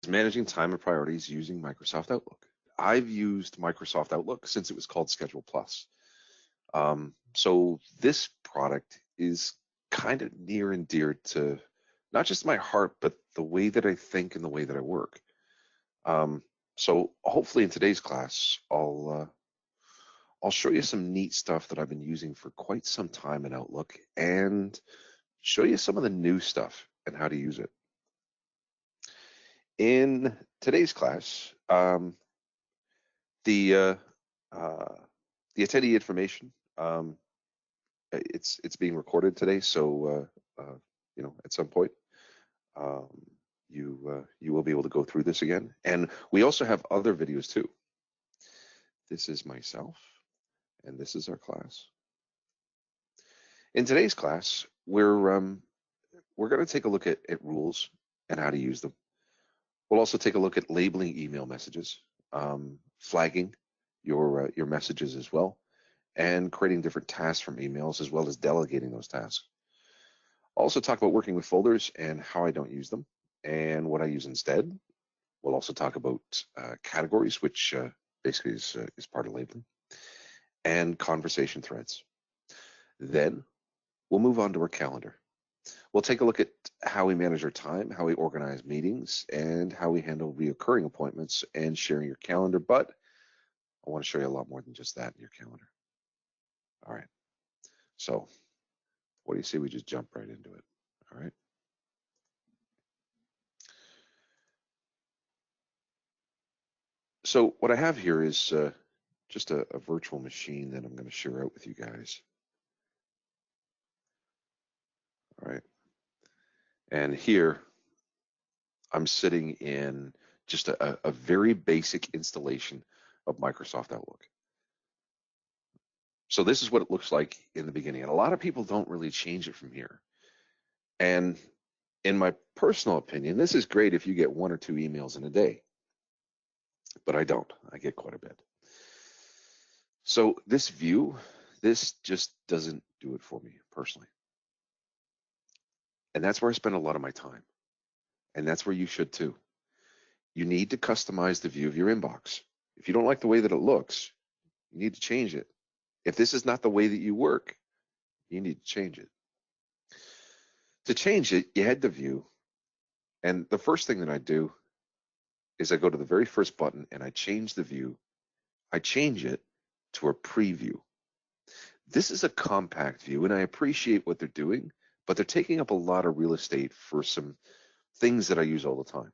managing time and priorities using Microsoft Outlook. I've used Microsoft Outlook since it was called Schedule Plus. So this product is kind of near and dear to not just my heart, but the way that I think and the way that I work. So hopefully in today's class, I'll show you some neat stuff that I've been using for quite some time in Outlook and show you some of the new stuff and how to use it. In today's class, the attendee information, it's being recorded today, so at some point you will be able to go through this again. And we also have other videos too. This is myself, and this is our class. In today's class, we're going to take a look at rules and how to use them. We'll also take a look at labeling email messages, flagging your messages as well, and creating different tasks from emails, as well as delegating those tasks. I'll also talk about working with folders and how I don't use them and what I use instead. We'll also talk about categories, which basically is part of labeling, and conversation threads. Then we'll move on to our calendar. We'll take a look at how we manage our time, how we organize meetings, and how we handle reoccurring appointments and sharing your calendar. But I want to show you a lot more than just that in your calendar. All right. So what do you say we just jump right into it? All right. So what I have here is just a virtual machine that I'm going to share out with you guys. All right. And here I'm sitting in just a very basic installation of Microsoft Outlook. So this is what it looks like in the beginning. And a lot of people don't really change it from here. And in my personal opinion, this is great if you get 1 or 2 emails in a day. But I don't. I get quite a bit. So this view, this just doesn't do it for me personally. And that's where I spend a lot of my time. And that's where you should too. You need to customize the view of your inbox. If you don't like the way that it looks, you need to change it. If this is not the way that you work, you need to change it. To change it, you head to view. And the first thing that I do is I go to the very first button and I change the view. I change it to a preview. This is a compact view, and I appreciate what they're doing, but they're taking up a lot of real estate for some things that I use all the time,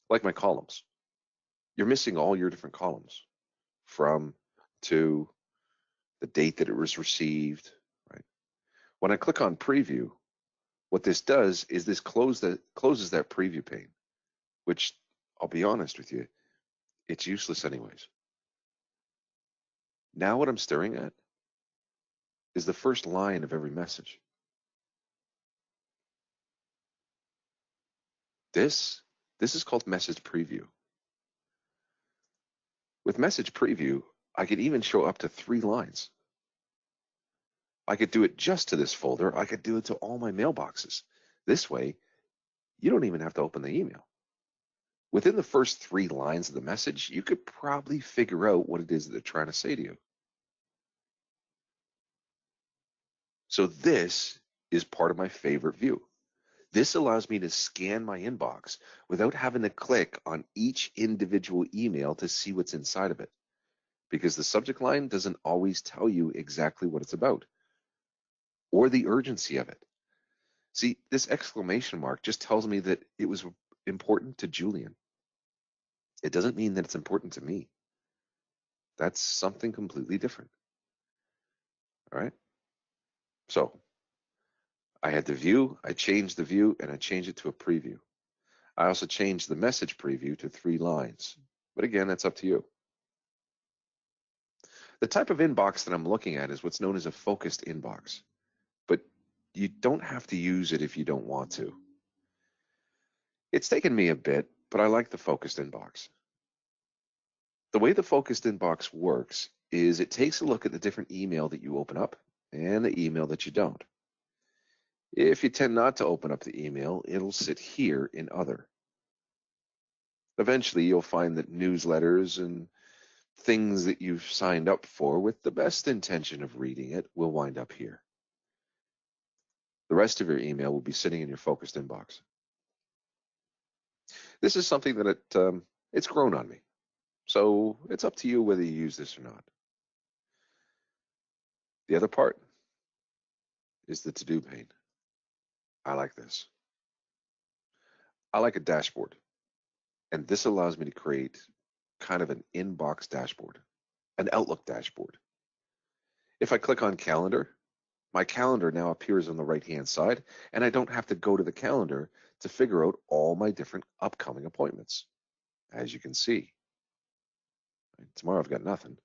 like my columns. You're missing all your different columns, from to the date that it was received, right? When I click on preview, what this does is this closes that preview pane, which I'll be honest with you, it's useless anyways. Now what I'm staring at is the first line of every message. This is called message preview. With message preview, I could even show up to 3 lines. I could do it just to this folder. I could do it to all my mailboxes. This way, you don't even have to open the email. Within the first 3 lines of the message, you could probably figure out what it is that they're trying to say to you. So this is part of my favorite view. This allows me to scan my inbox without having to click on each individual email to see what's inside of it, because the subject line doesn't always tell you exactly what it's about or the urgency of it. See, this exclamation mark just tells me that it was important to Julian. It doesn't mean that it's important to me. That's something completely different. All right. So I had the view, I changed the view, and I changed it to a preview. I also changed the message preview to 3 lines. But again, that's up to you. The type of inbox that I'm looking at is what's known as a focused inbox. But you don't have to use it if you don't want to. It's taken me a bit, but I like the focused inbox. The way the focused inbox works is it takes a look at the different email that you open up and the email that you don't. If you tend not to open up the email, it'll sit here in other. Eventually, you'll find that newsletters and things that you've signed up for with the best intention of reading it will wind up here. The rest of your email will be sitting in your focused inbox. This is something that it's grown on me. So it's up to you whether you use this or not. The other part is the to-do pane. I like this. I like a dashboard. And this allows me to create kind of an inbox dashboard, an Outlook dashboard. If I click on calendar, my calendar now appears on the right-hand side, and I don't have to go to the calendar to figure out all my different upcoming appointments. As you can see, tomorrow I've got nothing.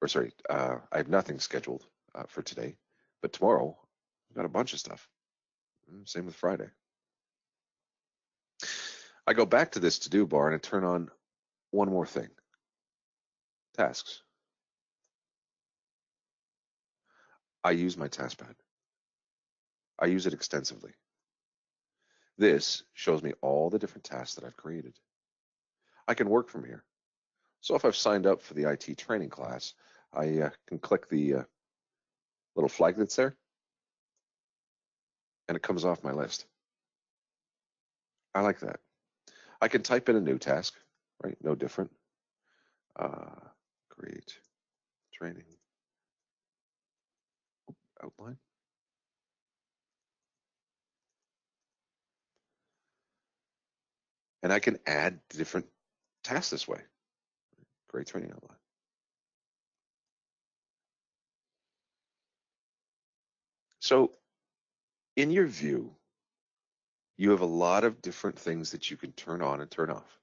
Or sorry, I have nothing scheduled for today, but tomorrow I've got a bunch of stuff. Same with Friday. I go back to this to-do bar and I turn on one more thing, tasks. I use my task pad. I use it extensively. This shows me all the different tasks that I've created. I can work from here. So if I've signed up for the IT training class, I can click the little flag that's there, and it comes off my list. I like that. I can type in a new task, right? No different. Create training outline. And I can add different tasks this way. Create training outline. So in your view, you have a lot of different things that you can turn on and turn off.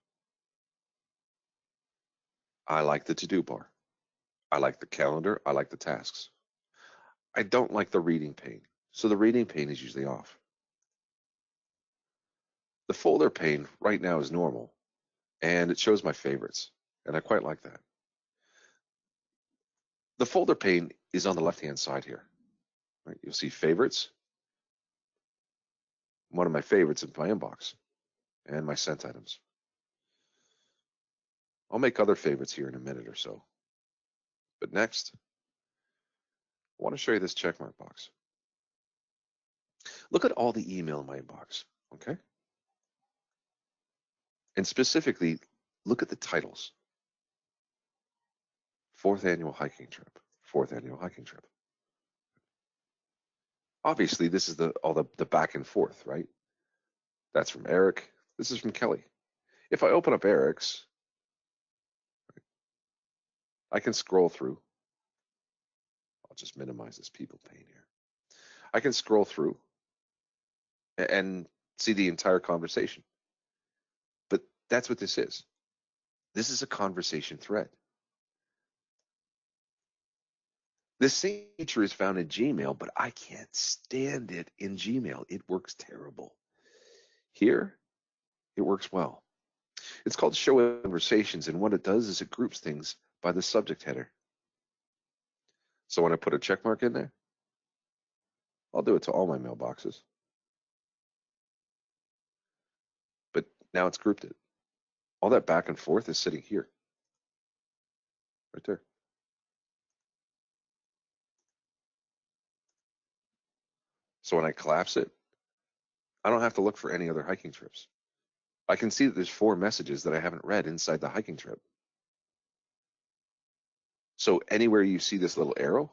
I like the to-do bar. I like the calendar. I like the tasks. I don't like the reading pane. So the reading pane is usually off. The folder pane right now is normal, and it shows my favorites, and I quite like that. The folder pane is on the left-hand side here. Right? You'll see favorites, one of my favorites in my inbox, and my sent items. I'll make other favorites here in a minute or so. But next, I want to show you this checkmark box. Look at all the email in my inbox, okay? And specifically, look at the titles. 4th annual hiking trip, 4th annual hiking trip. Obviously, this is all the back and forth, right? That's from Eric. This is from Kelly. If I open up Eric's, I can scroll through. I'll just minimize this people pane here. I can scroll through and see the entire conversation. But that's what this is. This is a conversation thread. This same feature is found in Gmail, but I can't stand it in Gmail. It works terrible. Here, it works well. It's called Show Conversations, and what it does is it groups things by the subject header. So when I put a check mark in there, I'll do it to all my mailboxes. But now it's grouped it. All that back and forth is sitting here, right there. So when I collapse it, I don't have to look for any other hiking trips. I can see that there's 4 messages that I haven't read inside the hiking trip. So anywhere you see this little arrow,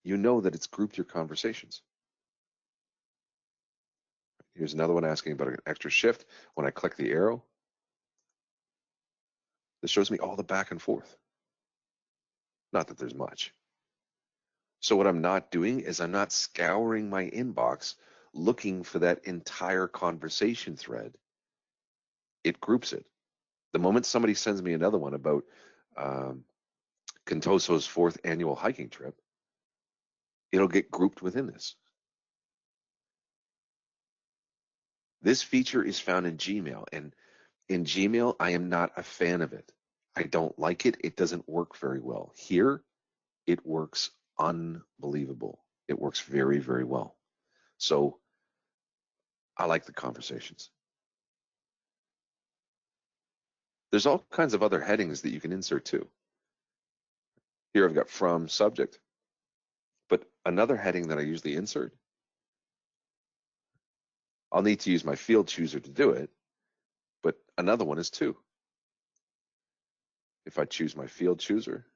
you know that it's grouped your conversations. Here's another one asking about an extra shift. When I click the arrow, this shows me all the back and forth. Not that there's much. So what I'm not doing is I'm not scouring my inbox looking for that entire conversation thread. It groups it. The moment somebody sends me another one about Contoso's 4th annual hiking trip, it'll get grouped within this. This feature is found in Gmail, and in Gmail, I am not a fan of it. I don't like it. It doesn't work very well. Here, it works unbelievable. It works very, very well. So I like the conversations. There's all kinds of other headings that you can insert too. Here I've got from subject, but another heading that I usually insert, I'll need to use my field chooser to do it, but another one is to. If I choose my field chooser,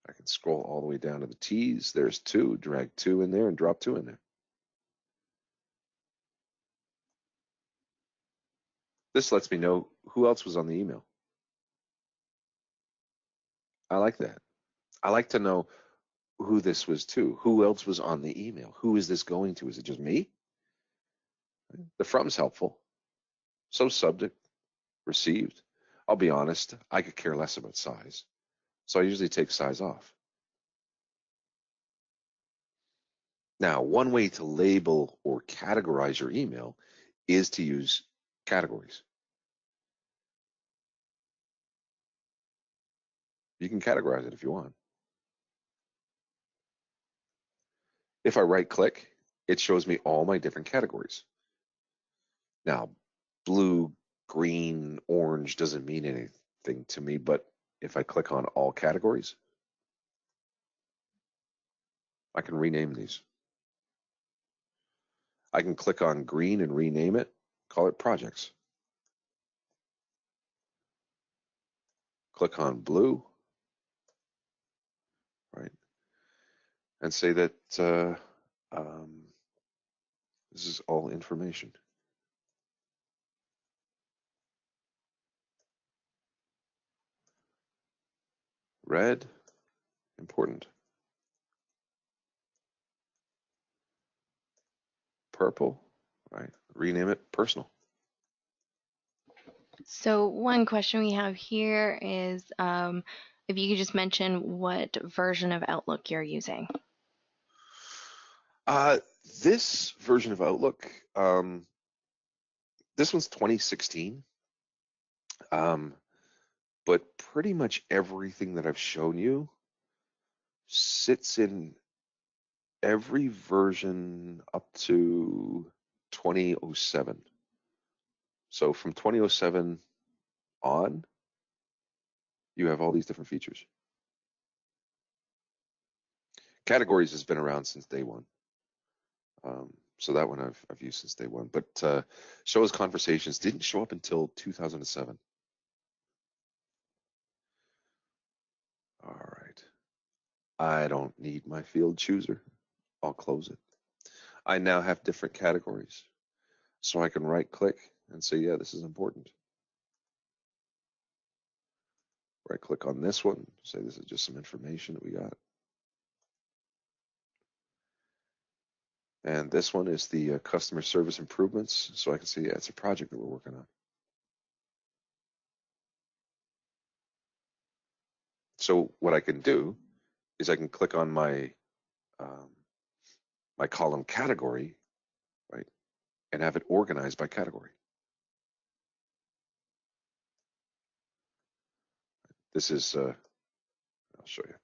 I can scroll all the way down to the T's. There's to, drag to in there and drop to in there. This lets me know who else was on the email. I like that. I like to know who this was to, who else was on the email. Who is this going to? Is it just me? The from's helpful. So subject, received. I'll be honest, I could care less about size. So I usually take size off. Now, one way to label or categorize your email is to use categories. You can categorize it if you want. If I right click, it shows me all my different categories. Now, blue, green, orange doesn't mean anything to me, but if I click on all categories, I can rename these. I can click on green and rename it, call it projects. Click on blue, right, and say that this is all information. Red, important. Purple, right, rename it personal. So one question we have here is if you could just mention what version of Outlook you're using. This version of Outlook, this one's 2016, but pretty much everything that I've shown you sits in every version up to 2007. So from 2007 on, you have all these different features. Categories has been around since day one. So that one I've used since day one. But show as conversations didn't show up until 2007. All right. I don't need my field chooser. I'll close it. I now have different categories. So I can right click and say, yeah, this is important. Right click on this one, say this is just some information that we got. And this one is the customer service improvements. So I can see, yeah, it's a project that we're working on. So what I can do is I can click on my my column category, right, and have it organized by category. This is, I'll show you.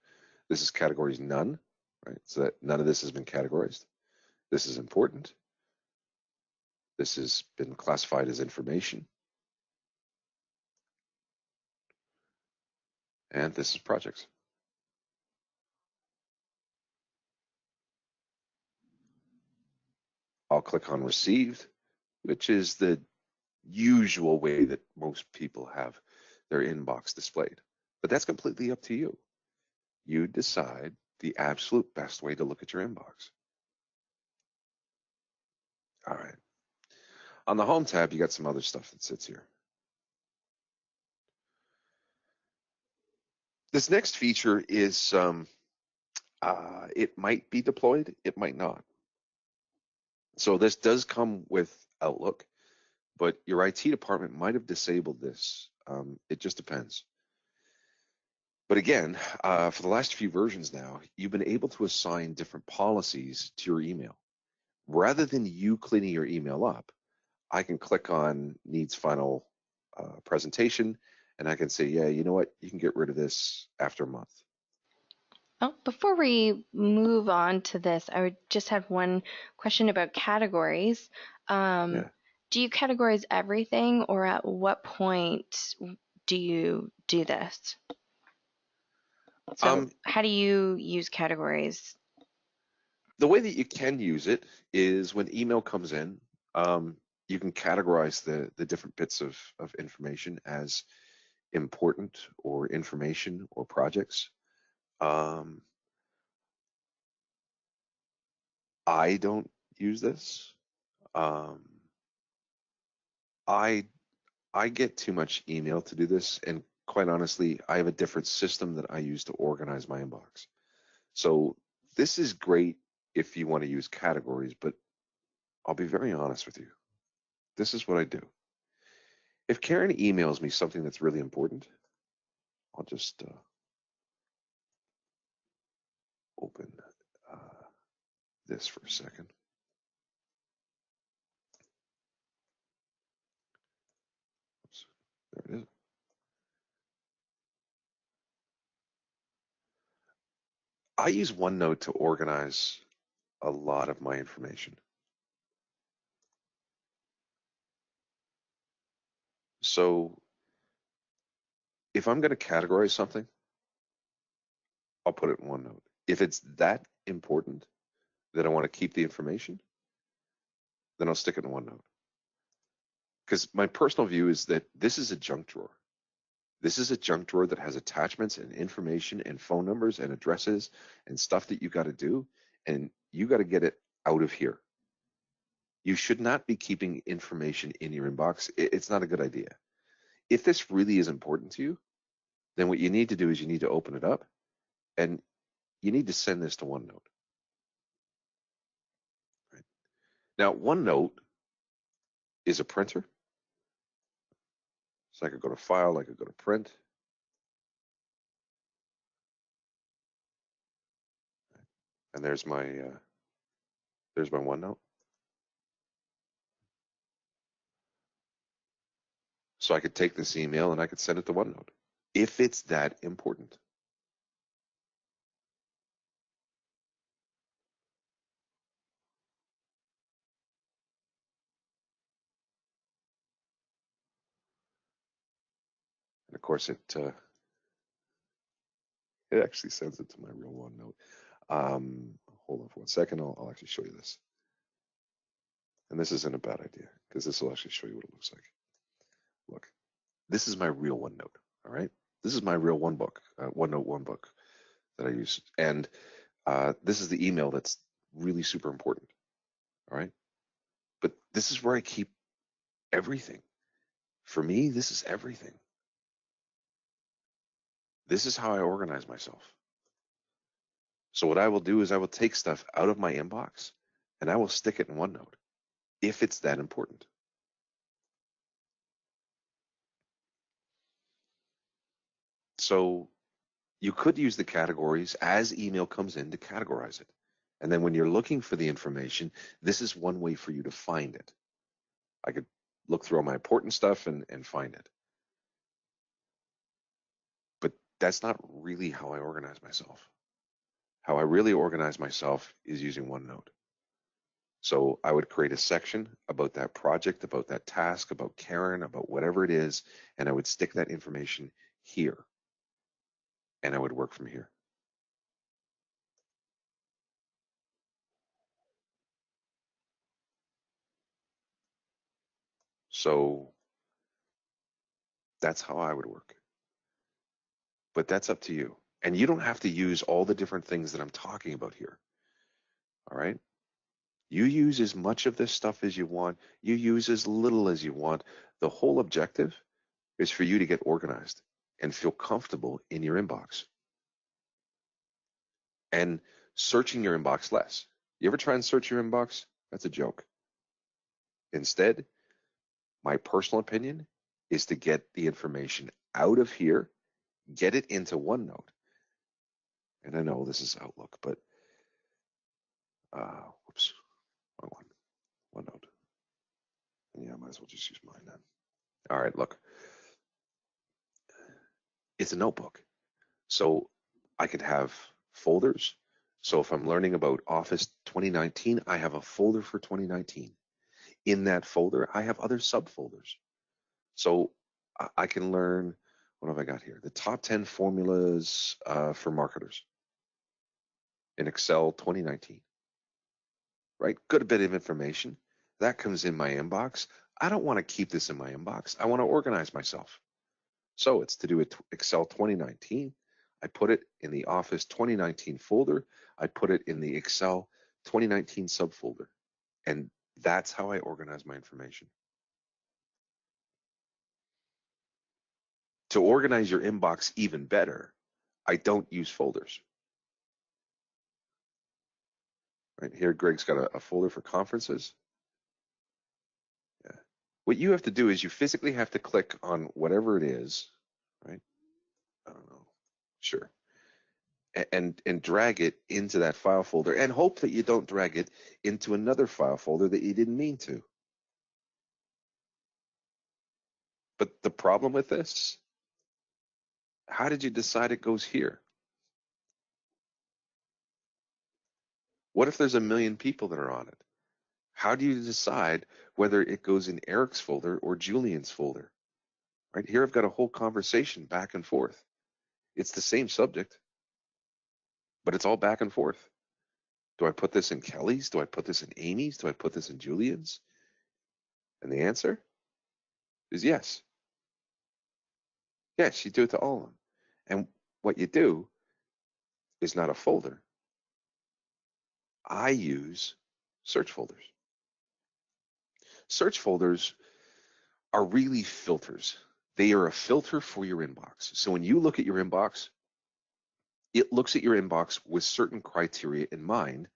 This is categories none, right? So that none of this has been categorized. This is important. This has been classified as information. And this is projects. I'll click on received, which is the usual way that most people have their inbox displayed. But that's completely up to you. You decide the absolute best way to look at your inbox. All right. On the Home tab, you got some other stuff that sits here. This next feature is, it might be deployed, it might not. So this does come with Outlook, but your IT department might have disabled this. It just depends. But again, for the last few versions now, you've been able to assign different policies to your email. Rather than you cleaning your email up, I can click on needs final presentation, and I can say, yeah, you know what, you can get rid of this after a month. Oh, before we move on to this, I would just have one question about categories. Yeah. Do you categorize everything, or at what point do you do this? So how do you use categories? The way that you can use it is when email comes in, you can categorize the different bits of information as important or information or projects. I don't use this. I get too much email to do this, and quite honestly, I have a different system that I use to organize my inbox. So this is great if you want to use categories, but I'll be very honest with you. This is what I do. If Karen emails me something that's really important, I'll just open this for a second. Oops, there it is. I use OneNote to organize a lot of my information. So if I'm going to categorize something, I'll put it in OneNote. If it's that important that I want to keep the information, then I'll stick it in OneNote. Because my personal view is that this is a junk drawer. This is a junk drawer that has attachments and information and phone numbers and addresses and stuff that you got to do, and you got to get it out of here. You should not be keeping information in your inbox. It's not a good idea. If this really is important to you, then what you need to do is you need to open it up and you need to send this to OneNote. Right? Now, OneNote is a printer. So I could go to File, I could go to Print. And there's my OneNote. So I could take this email and I could send it to OneNote if it's that important. And of course, it actually sends it to my real OneNote. Hold on for 1 second. I'll actually show you this. And this isn't a bad idea because this will actually show you what it looks like. Look, this is my real OneNote. All right, this is my real OneNote OneBook that I use, and this is the email that's really super important. All right, but this is where I keep everything. For me, this is everything. This is how I organize myself. So what I will do is I will take stuff out of my inbox and I will stick it in OneNote if it's that important. So you could use the categories as email comes in to categorize it. And then when you're looking for the information, this is one way for you to find it. I could look through all my important stuff and find it. But that's not really how I organize myself. How I really organize myself is using OneNote. So I would create a section about that project, about that task, about Karen, about whatever it is, and I would stick that information here. And I would work from here. So that's how I would work. But that's up to you. And you don't have to use all the different things that I'm talking about here. All right? You use as much of this stuff as you want. You use as little as you want. The whole objective is for you to get organized and feel comfortable in your inbox. And searching your inbox less. You ever try and search your inbox? That's a joke. Instead, my personal opinion is to get the information out of here, get it into OneNote. And I know this is Outlook, but whoops, wrong one. OneNote. Yeah, I might as well just use mine then. All right, look. It's a notebook. So I could have folders. So if I'm learning about Office 2019, I have a folder for 2019. In that folder, I have other subfolders. So I can learn What have I got here? The top 10 formulas for marketers in Excel 2019, right? Good bit of information. That comes in my inbox. I don't want to keep this in my inbox. I want to organize myself. So it's to do with Excel 2019. I put it in the Office 2019 folder. I put it in the Excel 2019 subfolder. And that's how I organize my information. To organize your inbox even better, I don't use folders. Right here, Greg's got a folder for conferences. Yeah. What you have to do is you physically have to click on whatever it is, right? I don't know. Sure. And drag it into that file folder and hope that you don't drag it into another file folder that you didn't mean to. But the problem with this, how did you decide it goes here? What if there's a million people that are on it? How do you decide whether it goes in Eric's folder or Julian's folder? Right here, I've got a whole conversation back and forth. It's the same subject, but it's all back and forth. Do I put this in Kelly's? Do I put this in Amy's? Do I put this in Julian's? And the answer is yes. Yes, you do it to all of them. And what you do is not a folder. I use search folders. Search folders are really filters. They are a filter for your inbox. So when you look at your inbox, it looks at your inbox with certain criteria in mind,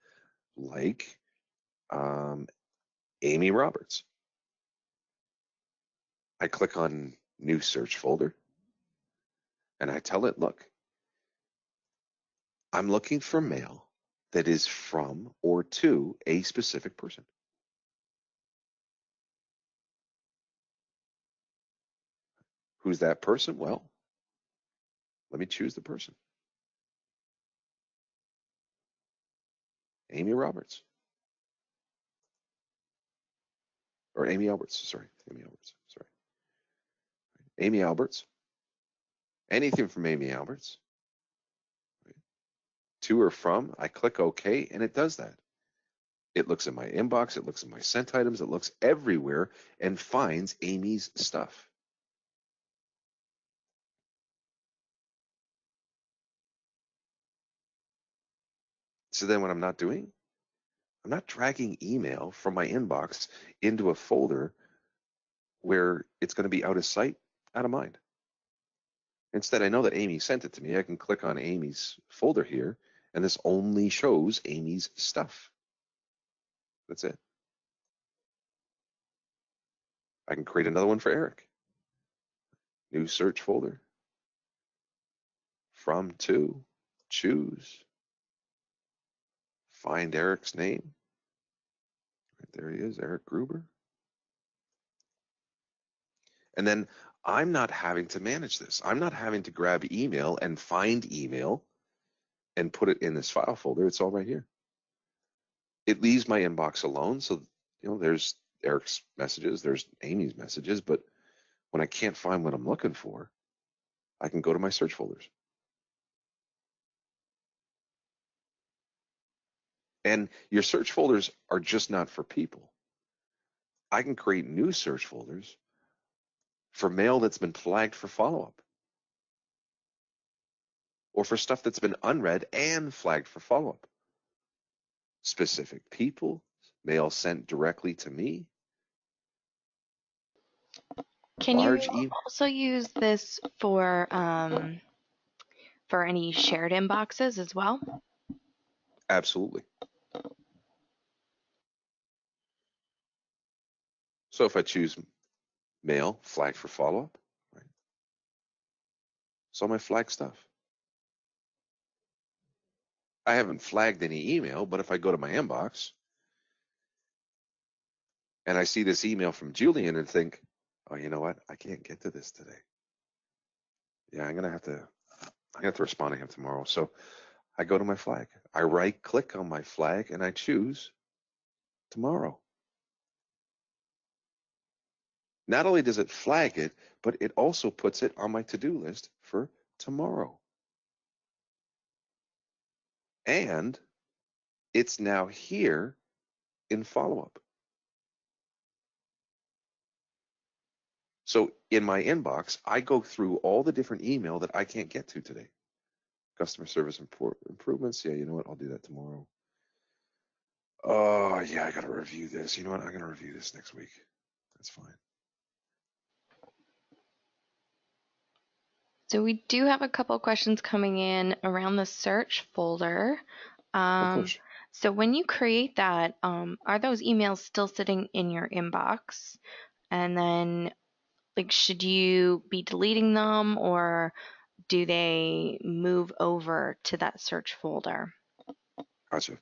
like Amy Roberts. I click on new search folder and I tell it, look, I'm looking for mail that is from or to a specific person. Who's that person? Well, let me choose the person. Amy Roberts. Or Amy Alberts, sorry. Amy Alberts, sorry. Amy Alberts. Anything from Amy Alberts. To or from, I click OK, and it does that. It looks in my inbox, it looks in my sent items, it looks everywhere and finds Amy's stuff. So then what I'm not doing, I'm not dragging email from my inbox into a folder where it's going to be out of sight, out of mind. Instead, I know that Amy sent it to me. I can click on Amy's folder here, and this only shows Amy's stuff. That's it. I can create another one for Eric. New search folder. From, to, choose. Find Eric's name. Right there he is, Eric Gruber. And then I'm not having to manage this. I'm not having to grab email and find email and put it in this file folder. It's all right here. It leaves my inbox alone. So, there's Eric's messages, there's Amy's messages, but when I can't find what I'm looking for, I can go to my search folders. And your search folders are just not for people. I can create new search folders for mail that's been flagged for follow-up, or for stuff that's been unread and flagged for follow-up. Specific people, mail sent directly to me. Can you also use this for any shared inboxes as well? Absolutely. So if I choose mail, flag for follow-up, right? So my flag stuff. I haven't flagged any email, but if I go to my inbox and I see this email from Julian and think, oh, you know what? I can't get to this today. Yeah, I'm gonna have to respond to him tomorrow. So I go to my flag. I right click on my flag and I choose tomorrow. Not only does it flag it, but it also puts it on my to-do list for tomorrow. And it's now here in follow-up. So in my inbox, I go through all the different email that I can't get to today. Customer service improvements. Yeah, you know what? I'll do that tomorrow. Oh, yeah, I got to review this. You know what? I'm going to review this next week. That's fine. So we do have a couple questions coming in around the search folder. Of course. So when you create that, are those emails still sitting in your inbox? And then, like, should you be deleting them, or do they move over to that search folder? Gotcha.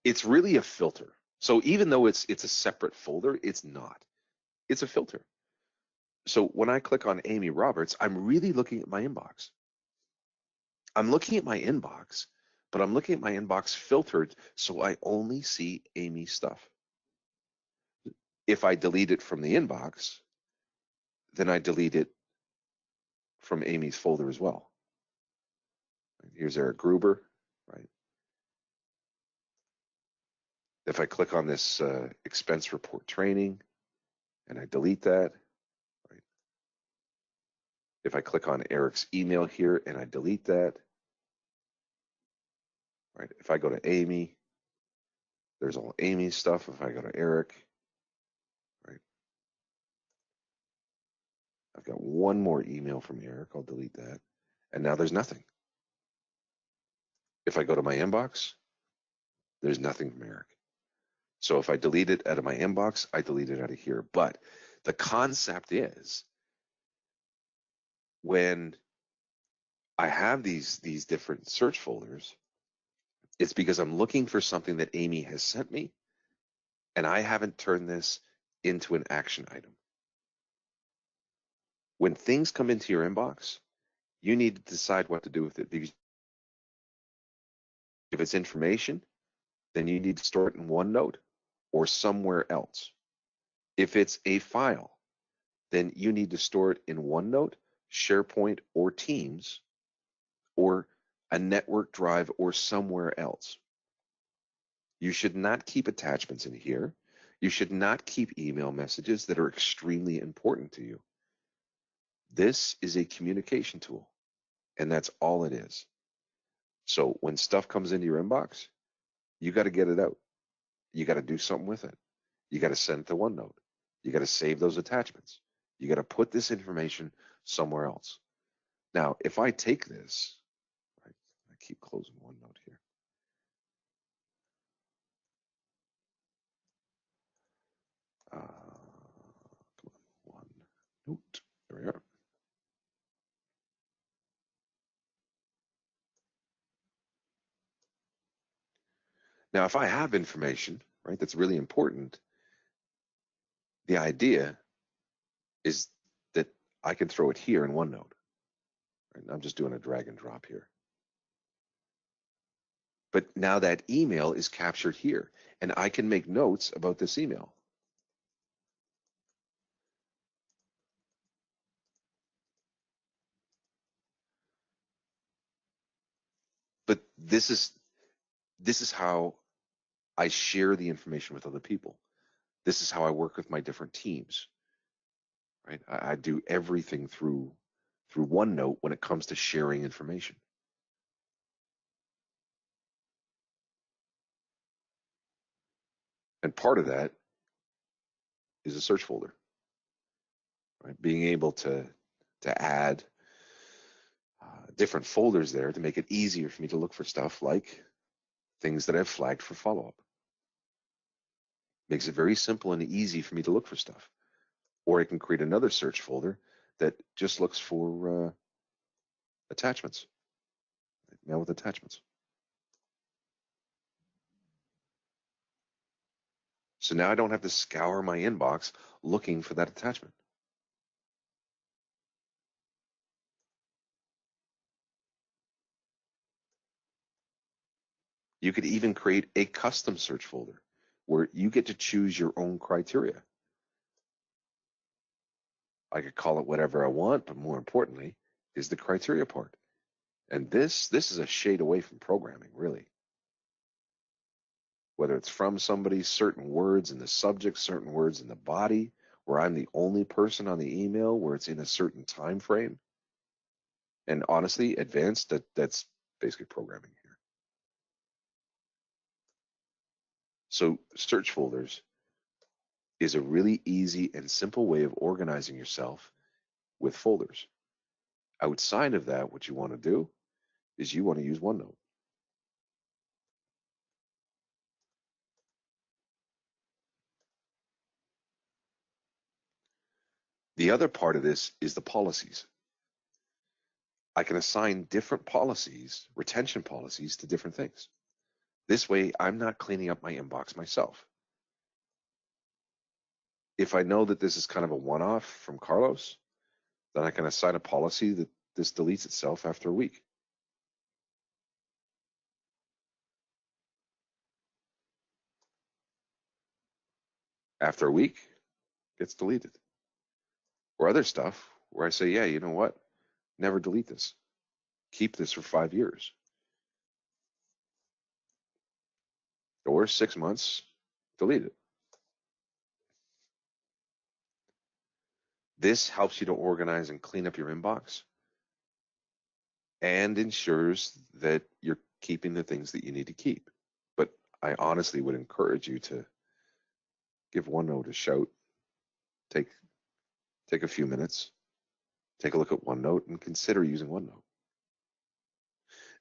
It's really a filter. So even though it's a separate folder, it's not. It's a filter. So when I click on Amy Roberts, I'm really looking at my inbox. I'm looking at my inbox, but I'm looking at my inbox filtered so I only see Amy stuff. If I delete it from the inbox, then I delete it from Amy's folder as well. Here's Eric Gruber, right? If I click on this expense report training and I delete that, right? If I click on Eric's email here and I delete that, right? If I go to Amy, there's all Amy's stuff. If I go to Eric, right? I've got one more email from Eric. I'll delete that. And now there's nothing. If I go to my inbox, there's nothing from Eric. So if I delete it out of my inbox, I delete it out of here. But the concept is when I have these different search folders, it's because I'm looking for something that Amy has sent me, and I haven't turned this into an action item. When things come into your inbox, you need to decide what to do with it, because if it's information, then you need to store it in OneNote or somewhere else. If it's a file, then you need to store it in OneNote, SharePoint, or Teams, or a network drive or somewhere else. You should not keep attachments in here. You should not keep email messages that are extremely important to you. This is a communication tool, and that's all it is. So when stuff comes into your inbox, you got to get it out. You got to do something with it. You got to send it to OneNote. You got to save those attachments. You got to put this information somewhere else. Now, if I take this, right, I keep closing OneNote here. Come on, OneNote. There we are. Now, if I have information, right, that's really important, the idea is that I can throw it here in OneNote. Right? I'm just doing a drag and drop here. But now that email is captured here, and I can make notes about this email. But this is how I share the information with other people. This is how I work with my different teams. Right? I do everything through OneNote when it comes to sharing information. And part of that is a search folder. Right? Being able to add different folders there to make it easier for me to look for stuff like things that I've flagged for follow-up. Makes it very simple and easy for me to look for stuff. Or I can create another search folder that just looks for attachments, mail with attachments. So now I don't have to scour my inbox looking for that attachment. You could even create a custom search folder where you get to choose your own criteria. I could call it whatever I want, but more importantly is the criteria part. And this is a shade away from programming, really. Whether it's from somebody, certain words in the subject, certain words in the body, where I'm the only person on the email, where it's in a certain time frame. And honestly, advanced, that's basically programming here. So search folders is a really easy and simple way of organizing yourself with folders. Outside of that, what you want to do is you want to use OneNote. The other part of this is the policies. I can assign different policies, retention policies, to different things. This way, I'm not cleaning up my inbox myself. If I know that this is kind of a one-off from Carlos, then I can assign a policy that this deletes itself after a week. After a week, it gets deleted. Or other stuff where I say, yeah, you know what? Never delete this. Keep this for 5 years. Or 6 months, delete it. This helps you to organize and clean up your inbox and ensures that you're keeping the things that you need to keep. But I honestly would encourage you to give OneNote a shout. Take a few minutes, take a look at OneNote, and consider using OneNote.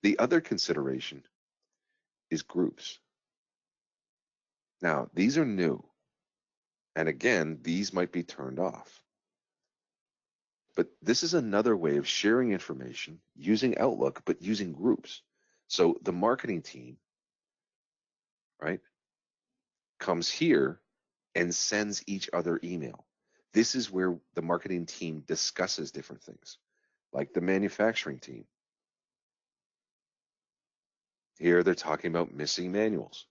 The other consideration is groups. Now, these are new. And again, these might be turned off. But this is another way of sharing information using Outlook, but using groups. So the marketing team, right, comes here and sends each other email. This is where the marketing team discusses different things, like the manufacturing team. Here they're talking about missing manuals.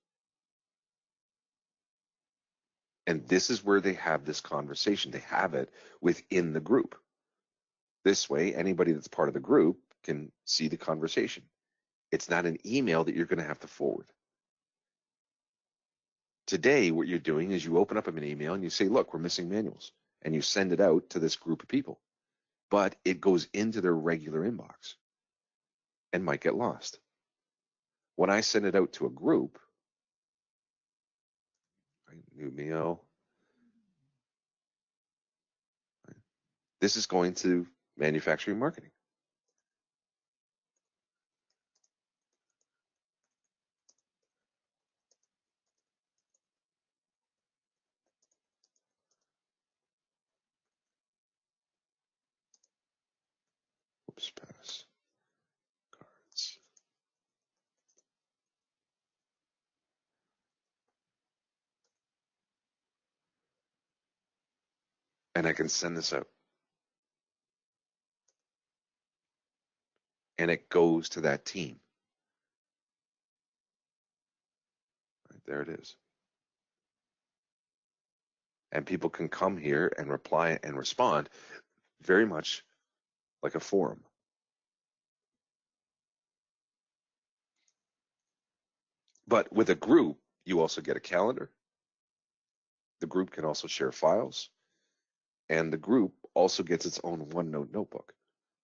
And this is where they have this conversation. They have it within the group. This way, anybody that's part of the group can see the conversation. It's not an email that you're going to have to forward. Today, what you're doing is you open up an email and you say, look, we're missing manuals. And you send it out to this group of people. But it goes into their regular inbox and might get lost. When I send it out to a group, new mail, this is going to manufacturing marketing. Oops, pass. Cards. And I can send this out. And it goes to that team. Right, there it is. And people can come here and reply and respond very much like a forum. But with a group, you also get a calendar. The group can also share files. And the group also gets its own OneNote notebook.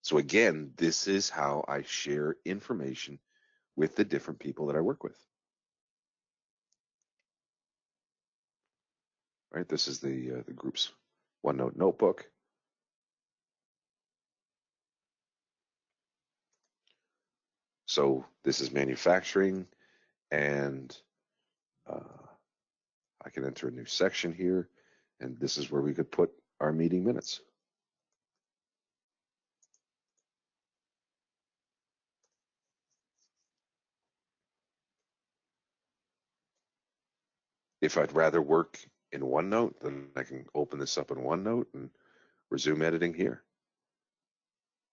So again, this is how I share information with the different people that I work with. Right, this is the group's OneNote notebook. So this is manufacturing, and I can enter a new section here, and this is where we could put our meeting minutes. If I'd rather work in OneNote, then I can open this up in OneNote and resume editing here.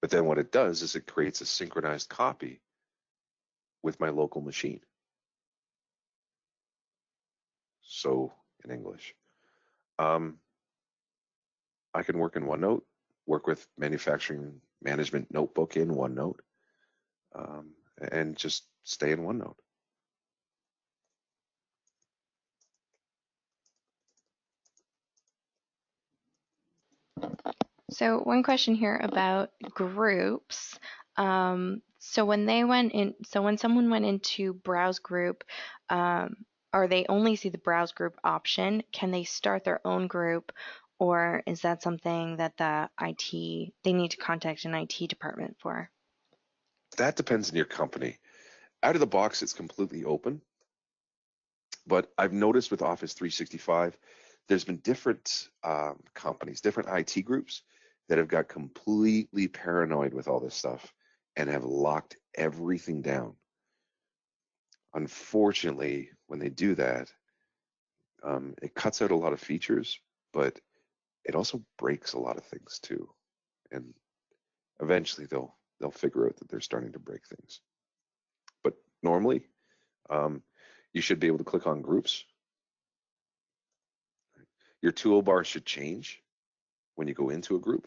But then what it does is it creates a synchronized copy with my local machine. So in English, I can work in OneNote work with manufacturing management notebook in OneNote, and just stay in OneNote. So one question here about groups. So when someone went into browse group, or they only see the browse group option, can they start their own group, or is that something that they need to contact an IT department for? That depends on your company. Out of the box, it's completely open. But I've noticed with Office 365, there's been different companies, different IT groups that have got completely paranoid with all this stuff and have locked everything down. Unfortunately, when they do that, it cuts out a lot of features, but it also breaks a lot of things too. And eventually they'll figure out that they're starting to break things. But normally, you should be able to click on groups. Your toolbar should change when you go into a group.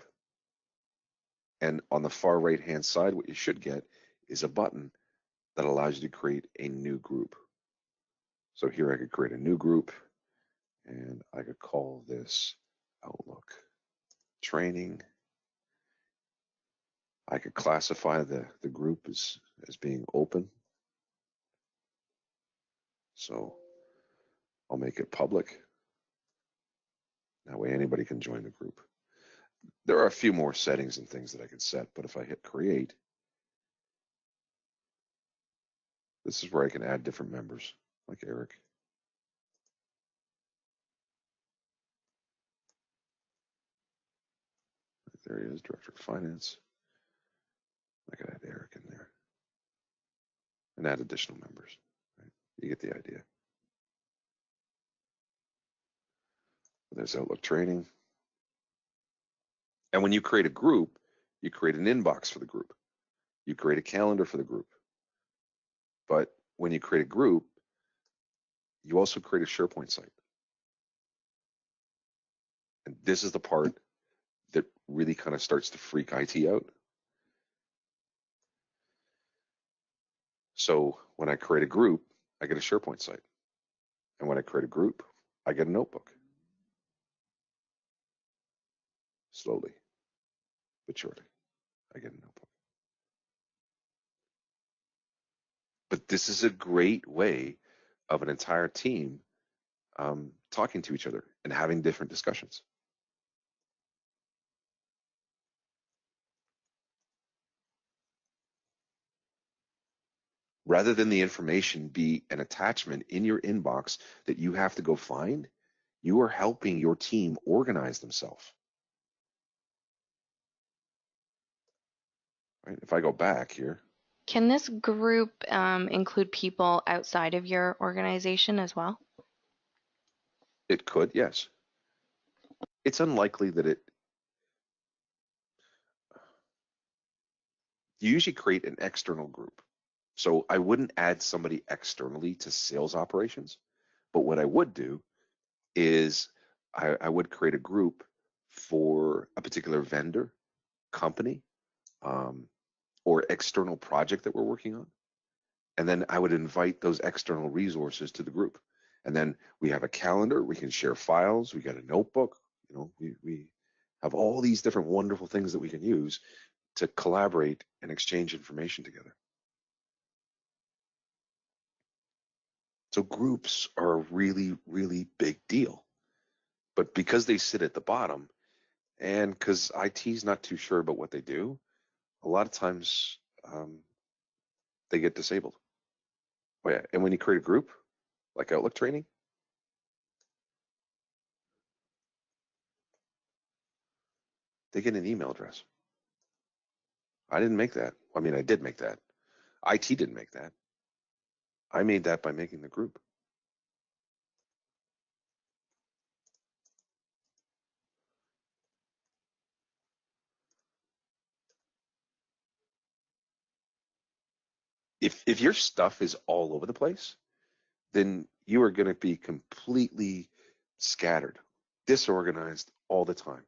And on the far right-hand side, what you should get is a button that allows you to create a new group. So here I could create a new group, and I could call this Outlook Training. I could classify the group as being open. So I'll make it public. That way anybody can join the group. There are a few more settings and things that I could set, but if I hit create, this is where I can add different members, like Eric. There he is, Director of Finance. I could add Eric in there and add additional members. Right? You get the idea. There's Outlook Training. And when you create a group, you create an inbox for the group. You create a calendar for the group. But when you create a group, you also create a SharePoint site. And this is the part that really kind of starts to freak IT out. So when I create a group, I get a SharePoint site. And when I create a group, I get a notebook. Slowly but surely, I get a notebook. But this is a great way of an entire team talking to each other and having different discussions. Rather than the information be an attachment in your inbox that you have to go find, you are helping your team organize themselves. Right? If I go back here. Can this group include people outside of your organization as well? It could, yes. It's unlikely that you usually create an external group. So I wouldn't add somebody externally to sales operations, but what I would do is I would create a group for a particular vendor, company, or external project that we're working on. And then I would invite those external resources to the group. And then we have a calendar, we can share files, we got a notebook, we have all these different wonderful things that we can use to collaborate and exchange information together. So groups are a really, really big deal. But because they sit at the bottom, and because IT is not too sure about what they do, a lot of times they get disabled. Oh yeah, and when you create a group, like Outlook Training, they get an email address. I didn't make that. I mean, I did make that. IT didn't make that. I made that by making the group. If your stuff is all over the place, then you are going to be completely scattered, disorganized all the time.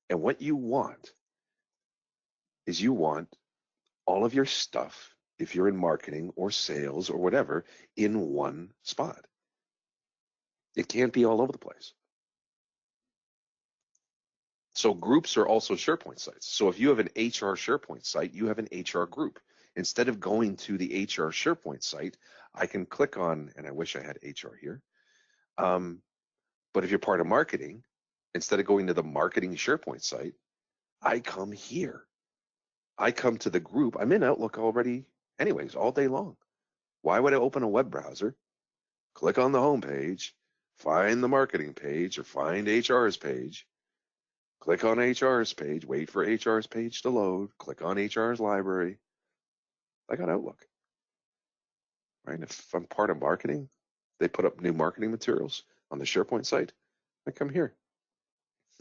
And what you want is you want all of your stuff, if you're in marketing or sales or whatever, in one spot. It can't be all over the place. So groups are also SharePoint sites. So if you have an HR SharePoint site, you have an HR group. Instead of going to the HR SharePoint site, I can click on, and I wish I had HR here. But if you're part of marketing, instead of going to the marketing SharePoint site, I come here. I come to the group. I'm in Outlook already anyways, all day long. Why would I open a web browser, click on the home page, find the marketing page or find HR's page, click on HR's page, wait for HR's page to load, click on HR's library? I got Outlook, right? If I'm part of marketing, they put up new marketing materials on the SharePoint site. I come here.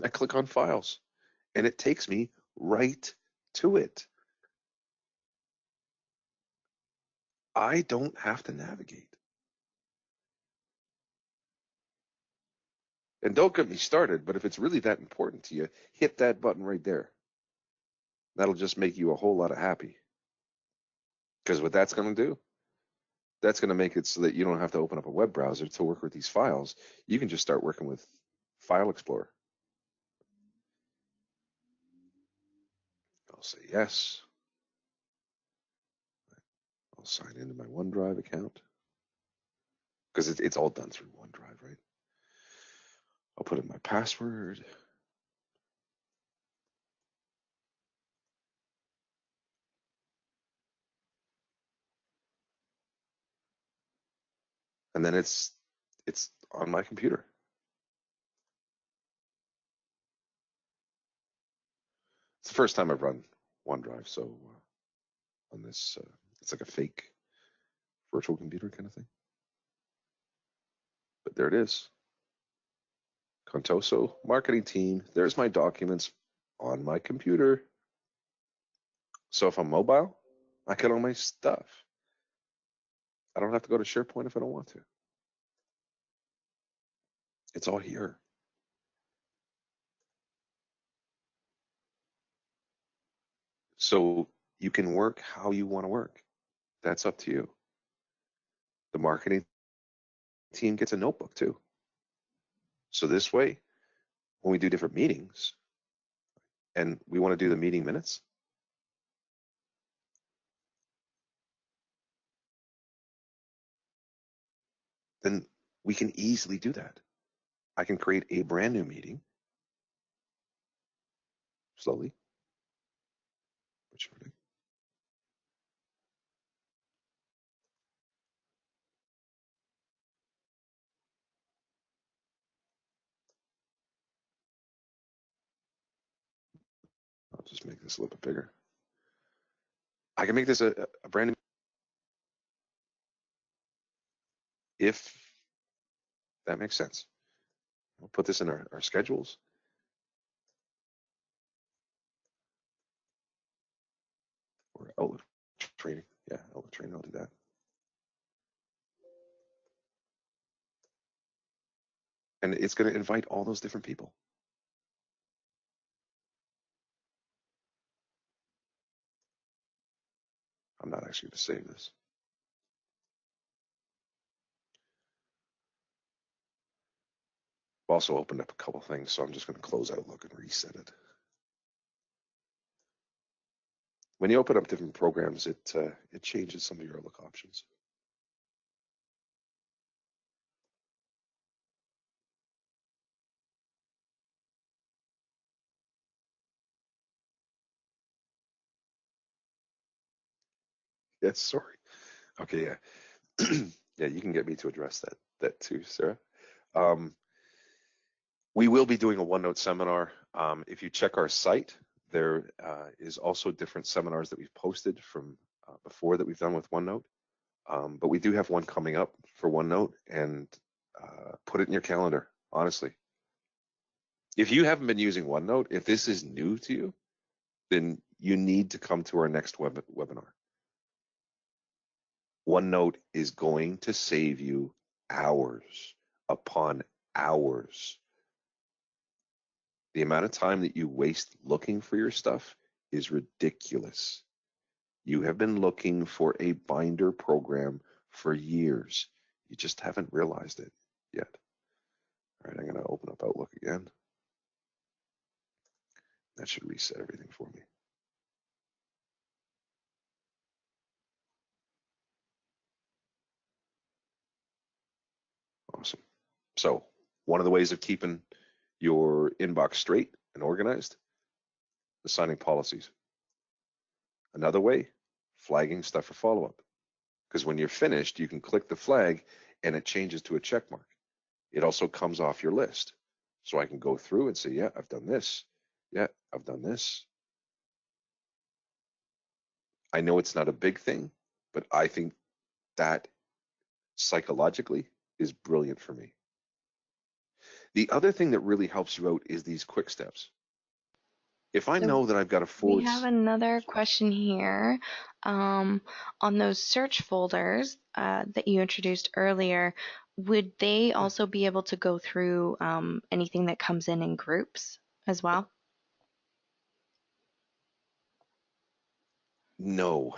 I click on files, and it takes me right to it. I don't have to navigate. And don't get me started, but if it's really that important to you, hit that button right there. That'll just make you a whole lot of happy. Because what that's going to do, that's going to make it so that you don't have to open up a web browser to work with these files. You can just start working with File Explorer. I'll say yes. I'll sign into my OneDrive account because it's all done through OneDrive, right? I'll put in my password. And then it's on my computer. It's the first time I've run OneDrive, so on this, it's like a fake virtual computer kind of thing. But there it is. Contoso marketing team. There's my documents on my computer. So if I'm mobile, I get all my stuff. I don't have to go to SharePoint if I don't want to. It's all here. So you can work how you want to work. That's up to you. The marketing team gets a notebook too. So this way, when we do different meetings and we want to do the meeting minutes, then we can easily do that. I can create a brand new meeting slowly. I'll just make this a little bit bigger. I can make this a brand new, if that makes sense. We'll put this in our schedules. Or Outlook training. Yeah, Outlook training, I'll do that. And it's going to invite all those different people. I'm not actually going to save this. I've also opened up a couple things, so I'm just going to close Outlook and reset it. When you open up different programs, it changes some of your Outlook options. Yes, sorry. Okay, yeah. Yeah, you can get me to address that too, Sarah. We will be doing a OneNote seminar. If you check our site, there is also different seminars that we've posted from before that we've done with OneNote. But we do have one coming up for OneNote, and put it in your calendar, honestly. If you haven't been using OneNote, if this is new to you, then you need to come to our next webinar. OneNote is going to save you hours upon hours. The amount of time that you waste looking for your stuff is ridiculous. You have been looking for a binder program for years. You just haven't realized it yet. All right, I'm going to open up Outlook again. That should reset everything for me. Awesome. So one of the ways of keeping your inbox straight and organized, assigning policies. Another way, flagging stuff for follow-up. Because when you're finished, you can click the flag and it changes to a check mark. It also comes off your list. So I can go through and say, yeah, I've done this. Yeah, I've done this. I know it's not a big thing, but I think that psychologically is brilliant for me. The other thing that really helps you out is these quick steps. If I So know that I've got a we forward, have another question here. On those search folders that you introduced earlier, would they also be able to go through anything that comes in groups as well? no,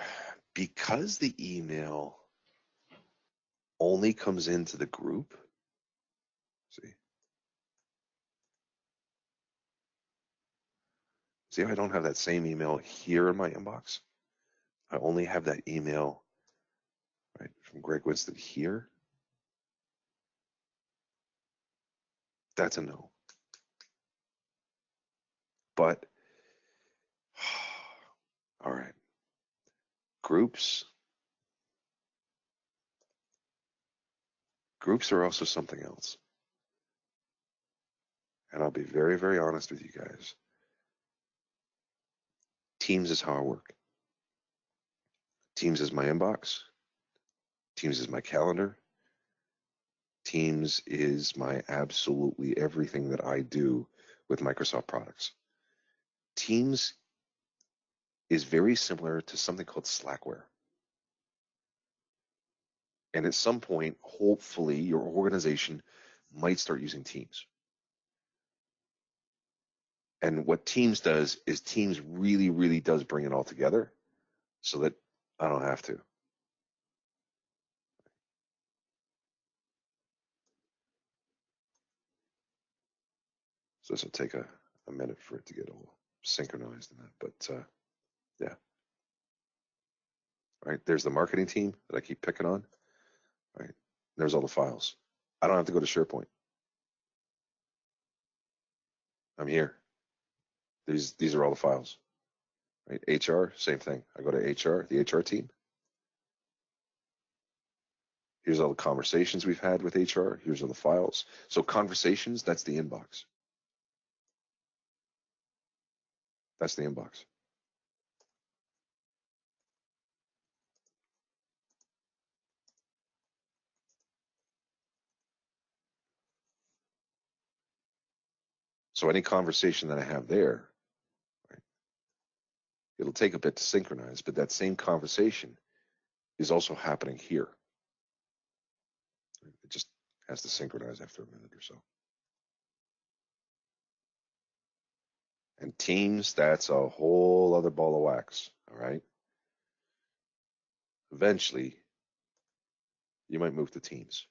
because the email only comes into the group. See how I don't have that same email here in my inbox? I only have that email, right, from Greg Lutes here. That's a no. But, all right, groups. Groups are also something else. And I'll be very, very honest with you guys. Teams is how I work. Teams is my inbox. Teams is my calendar. Teams is my absolutely everything that I do with Microsoft products. Teams is very similar to something called Slackware. And at some point, hopefully, your organization might start using Teams. And what Teams does is Teams really, really does bring it all together so that I don't have to. So this will take a minute for it to get all synchronized in that. But yeah. All right, there's the marketing team that I keep picking on. All right, there's all the files. I don't have to go to SharePoint. I'm here. These are all the files. Right, HR, same thing. I go to HR, the HR team. Here's all the conversations we've had with HR. Here's all the files. So conversations, that's the inbox. That's the inbox. So any conversation that I have there, right, it'll take a bit to synchronize, but that same conversation is also happening here. It just has to synchronize after a minute or so. And Teams, that's a whole other ball of wax, all right? Eventually, you might move to Teams.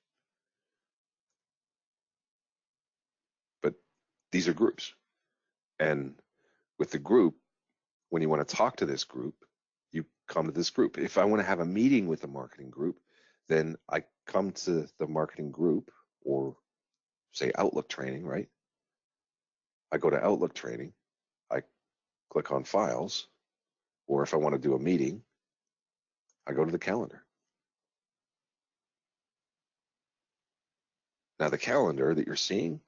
But these are groups. And with the group, when you want to talk to this group, you come to this group. If I want to have a meeting with the marketing group, then I come to the marketing group, or say Outlook training, right? I go to Outlook training, I click on files, or if I want to do a meeting, I go to the calendar. Now the calendar that you're seeing,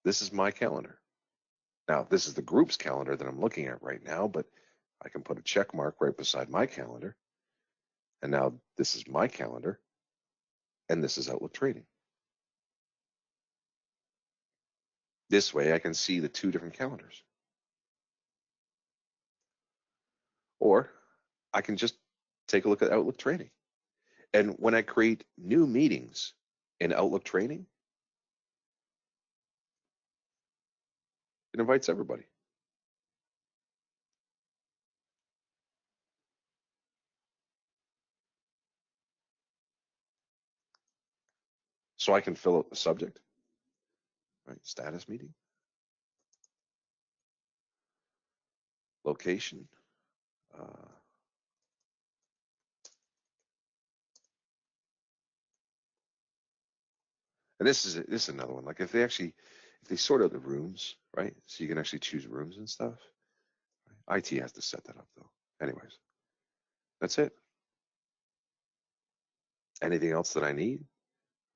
this is my calendar. Now this is the group's calendar that I'm looking at right now, but I can put a check mark right beside my calendar. And now this is my calendar, and this is Outlook training. This way I can see the two different calendars. Or I can just take a look at Outlook training. And when I create new meetings in Outlook training, it invites everybody. So I can fill out the subject, right? Status meeting, location, and this is another one. Like if they sort out the rooms, right? So you can actually choose rooms and stuff. IT has to set that up though. Anyways, that's it. Anything else that I need,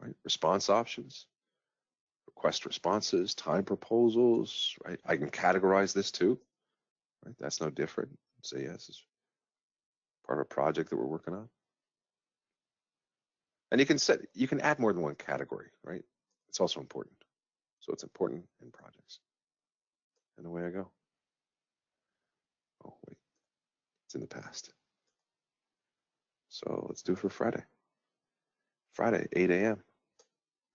right? Response options, request responses, time proposals, right? I can categorize this too, right? That's no different. Say yes, it's part of a project that we're working on. And you can add more than one category, right? It's also important. So it's important in projects. And away I go. Oh, wait, it's in the past. So let's do it for Friday. Friday, 8 a.m.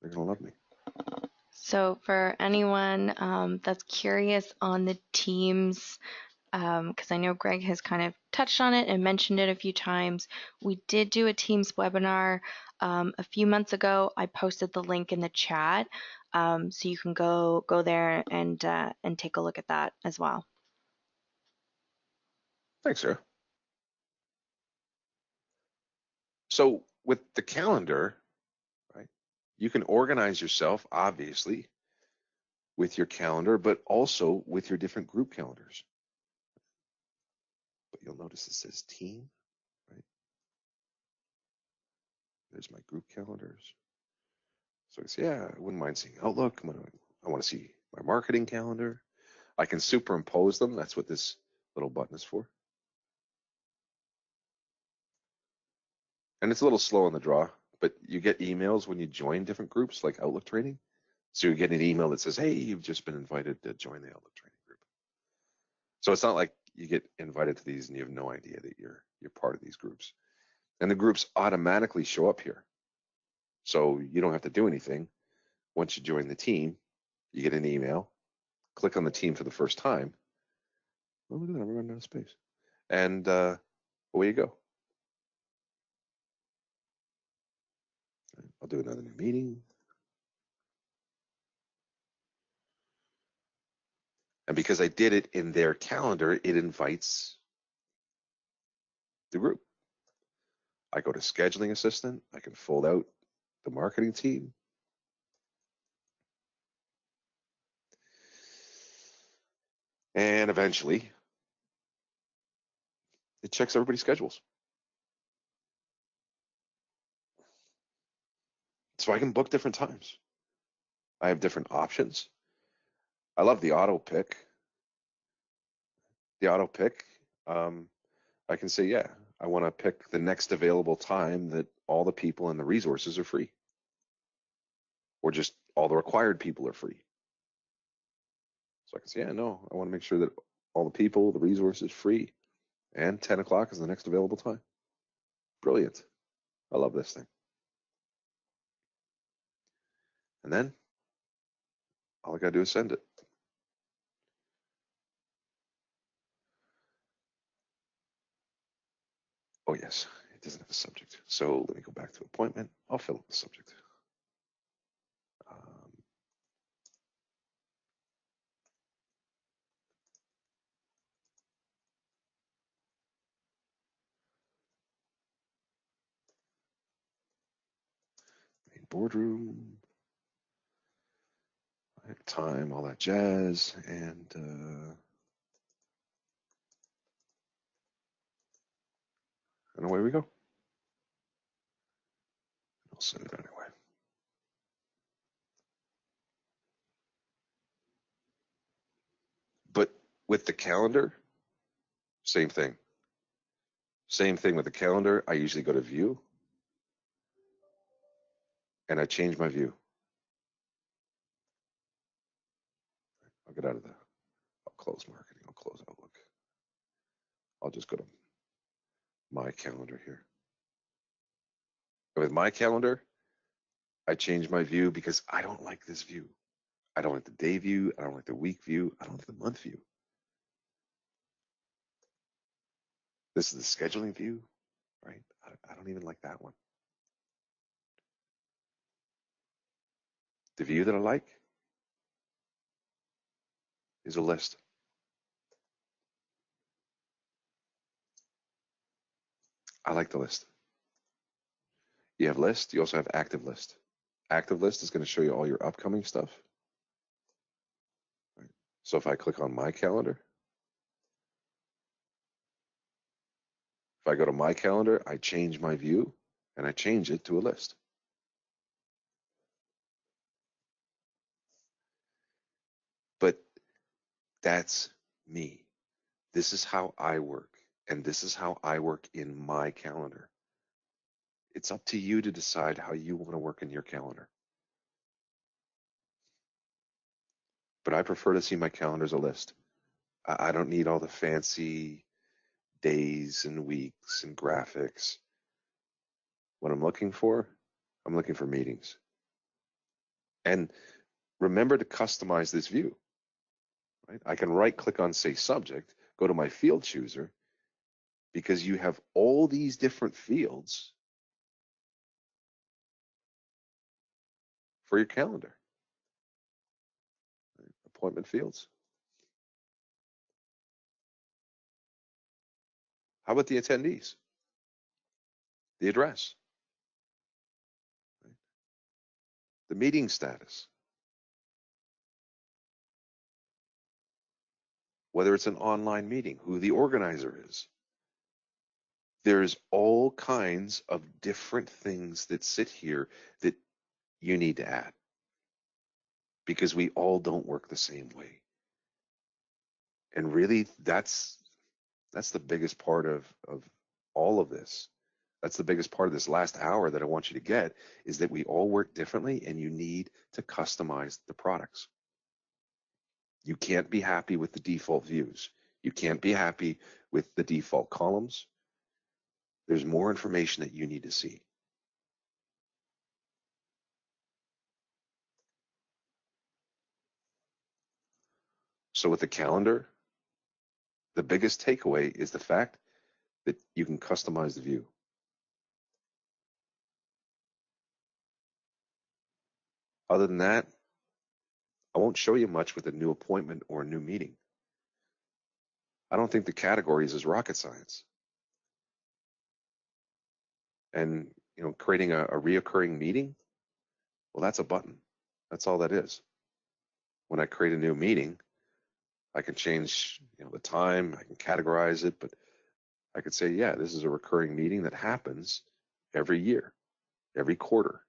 They're gonna love me. So for anyone that's curious on the Teams, because I know Greg has kind of touched on it and mentioned it a few times, we did do a Teams webinar a few months ago. I posted the link in the chat, so you can go there and take a look at that as well. Thanks, Sarah. So with the calendar, right, you can organize yourself, obviously, with your calendar, but also with your different group calendars. But you'll notice it says team, right? There's my group calendars. So I say, yeah, I wouldn't mind seeing Outlook. I want to see my marketing calendar. I can superimpose them. That's what this little button is for. And it's a little slow on the draw, but you get emails when you join different groups like Outlook training. So you get an email that says, hey, you've just been invited to join the Outlook training group. So it's not like you get invited to these and you have no idea that you're part of these groups. And the groups automatically show up here. So you don't have to do anything. Once you join the team, you get an email, click on the team for the first time. Oh, look at that, we're running out of space. And away you go. I'll do another new meeting. And because I did it in their calendar, it invites the group. I go to scheduling assistant. I can fold out the marketing team. And eventually, it checks everybody's schedules. So I can book different times. I have different options. I love the auto pick. The auto pick, I can say, yeah, I want to pick the next available time that all the people and the resources are free, or just all the required people are free. So I can say, yeah, no, I want to make sure that all the people, the resources free, and 10 o'clock is the next available time. Brilliant. I love this thing. And then all I got to do is send it. Oh, yes, it doesn't have a subject. So let me go back to appointment. I'll fill out the subject. Main boardroom, time, all that jazz, and away we go. I'll send it anyway. But with the calendar, same thing. Same thing with the calendar. I usually go to view and I change my view. I'll get out of I'll close marketing. I'll close Outlook. I'll just go to my calendar here. And with my calendar, I change my view because I don't like this view. I don't like the day view. I don't like the week view. I don't like the month view. This is the scheduling view, right? I don't even like that one. The view that I like is a list. I like the list. You have list, you also have active list. Active list is going to show you all your upcoming stuff. Right. So if I click on my calendar, if I go to my calendar, I change my view and I change it to a list. But that's me. This is how I work, and this is how I work in my calendar. It's up to you to decide how you want to work in your calendar. But I prefer to see my calendar as a list. I don't need all the fancy days and weeks and graphics. What I'm looking for meetings. And remember to customize this view. Right? I can right click on, say, subject, go to my field chooser, because you have all these different fields for your calendar. Right? Appointment fields. How about the attendees? The address, right? The meeting status, whether it's an online meeting, who the organizer is. There's all kinds of different things that sit here that you need to add, because we all don't work the same way. And really, that's the biggest part of all of this. That's the biggest part of this last hour that I want you to get, is that we all work differently and you need to customize the products. You can't be happy with the default views. You can't be happy with the default columns. There's more information that you need to see. So with the calendar, the biggest takeaway is the fact that you can customize the view. Other than that, I won't show you much with a new appointment or a new meeting. I don't think the categories is rocket science. And creating a reoccurring meeting, well, that's a button. That's all that is. When I create a new meeting, I can change the time, I can categorize it, but I could say, yeah, this is a recurring meeting that happens every year, every quarter.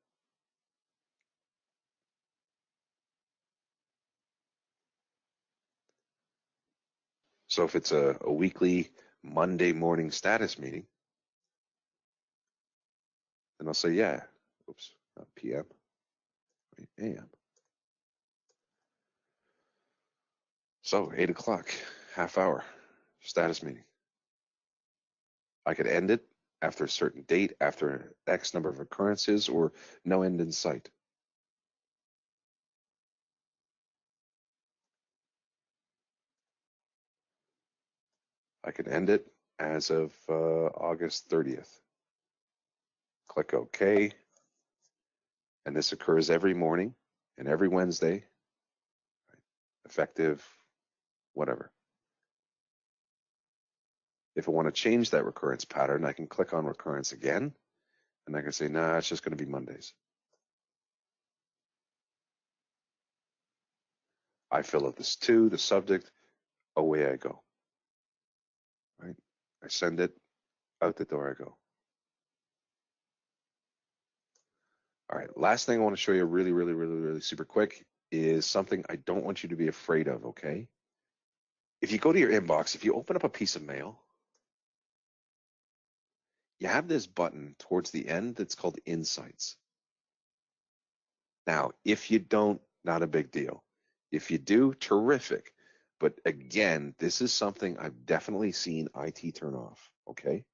So if it's a weekly Monday morning status meeting, then I'll say, yeah, oops, not PM, right, AM. So 8 o'clock, half hour, status meeting. I could end it after a certain date, after X number of occurrences, or no end in sight. I could end it as of August 30th. Click OK. And this occurs every morning and every Wednesday, effective whatever. If I want to change that recurrence pattern, I can click on recurrence again, and I can say, nah, it's just going to be Mondays. I fill out this to the subject, away I go. Right? I send it, out the door I go. All right, last thing I want to show you really super quick is something I don't want you to be afraid of, okay? If you go to your inbox, if you open up a piece of mail, you have this button towards the end that's called Insights. Now, if you don't, not a big deal. If you do, terrific. But again, this is something I've definitely seen IT turn off, okay?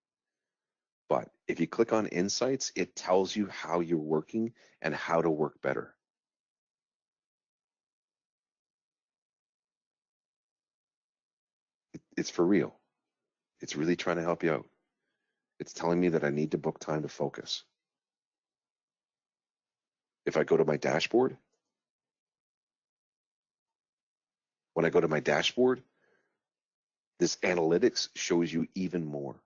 But if you click on Insights, it tells you how you're working and how to work better. It's for real. It's really trying to help you out. It's telling me that I need to book time to focus. If I go to my dashboard, When I go to my dashboard, this analytics shows you even more.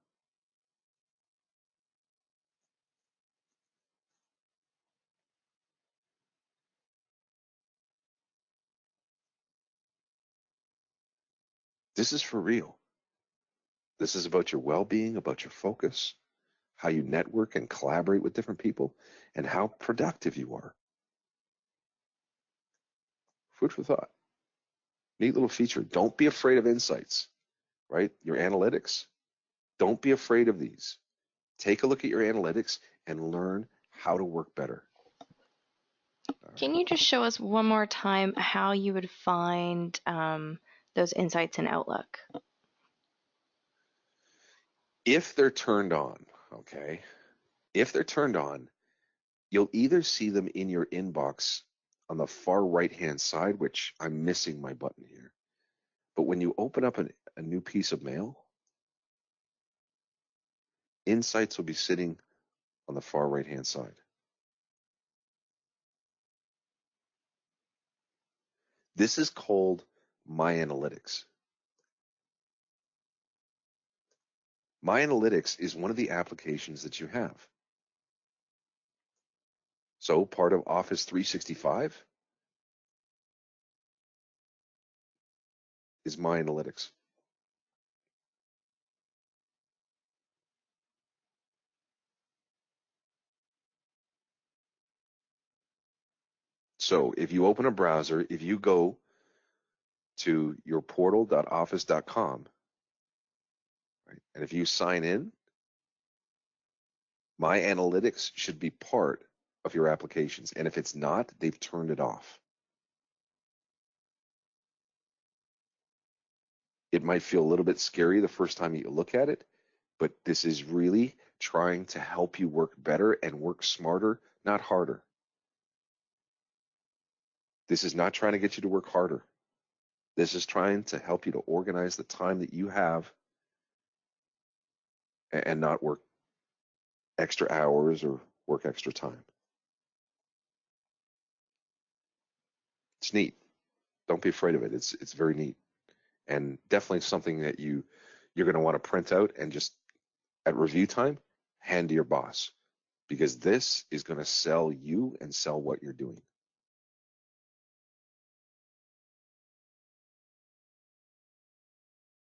This is for real. This is about your well-being, about your focus, how you network and collaborate with different people, and how productive you are. Food for thought. Neat little feature. Don't be afraid of insights, right? Your analytics. Don't be afraid of these. Take a look at your analytics and learn how to work better. Can you just show us one more time how you would find those insights in Outlook? If they're turned on, okay, if they're turned on, you'll either see them in your inbox on the far right-hand side, which I'm missing my button here. But when you open up a new piece of mail, insights will be sitting on the far right-hand side. This is called My Analytics. My Analytics is one of the applications that you have. So part of Office 365 is My Analytics. So if you open a browser, if you go to your portal.office.com, right, and if you sign in, My Analytics should be part of your applications. And if it's not, they've turned it off. It might feel a little bit scary the first time you look at it, but this is really trying to help you work better and work smarter, not harder. This is not trying to get you to work harder. This is trying to help you to organize the time that you have and not work extra hours or work extra time. It's neat. Don't be afraid of it. It's very neat, and definitely something that you're going to want to print out and just at review time hand to your boss, because this is going to sell you and sell what you're doing.